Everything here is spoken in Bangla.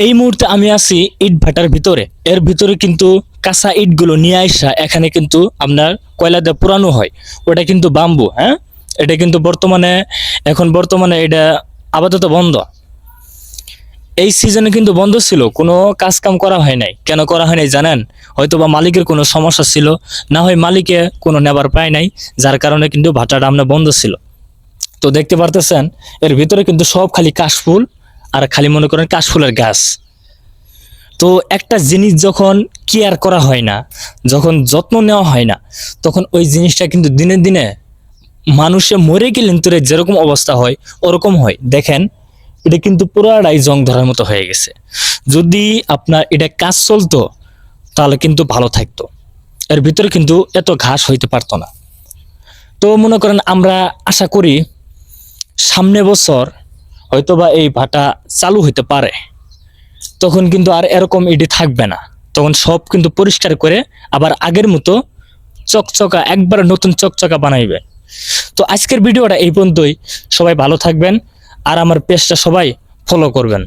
এই মুহূর্তে আমি আছি ইট ভাটার ভিতরে। এর ভিতরে কিন্তু কাঁচা ইটগুলো নিয়ে আইসা এখানে কিন্তু আপনার কয়লা দিয়ে পোড়ানো হয়। ওটা কিন্তু বাম্বু, হ্যাঁ। এটা কিন্তু বর্তমানে এটা আপাতত বন্ধ। এই সিজনে কিন্তু বন্ধ ছিল, কোনো কাজ কাম করা হয় নাই। কেন করা হয় নাই জানেন? হয়তো বা মালিকের কোনো সমস্যা ছিল, না হয় মালিকে কোনো নেবার পায় নাই, যার কারণে কিন্তু ভাটাটা আমরা বন্ধ ছিল। তো দেখতে পারতেছেন এর ভিতরে কিন্তু সব খালি কাশফুল, আর খালি মনে করেন কাশফুলের গাছ। তো একটা জিনিস যখন কেয়ার করা হয় না, যখন যত্ন নেওয়া হয় না, তখন ওই জিনিসটা কিন্তু দিনে দিনে মানুষে মরে গেলেন তোরে যেরকম অবস্থা হয় ওরকম হয়। দেখেন এটা কিন্তু পুরাটাই জং ধরার মতো হয়ে গেছে। যদি আপনার এটা কাজ চলতো তাহলে কিন্তু ভালো থাকতো, এর ভিতরে কিন্তু এত ঘাস হইতে পারতো না। তো মনে করেন আমরা আশা করি সামনে বছর হয়তোবা এই ভাটা চালু হইতে পারে, তখন কিন্তু আর এরকম ইডি থাকবে না। তখন সব কিন্তু পরিষ্কার করে আবার আগের মতো চকচকা, একবার নতুন চকচকা বানাইবে। তো আজকের ভিডিওটা এই পর্যন্তই। সবাই ভালো থাকবেন আর আমার পেজটা সবাই ফলো করবেন।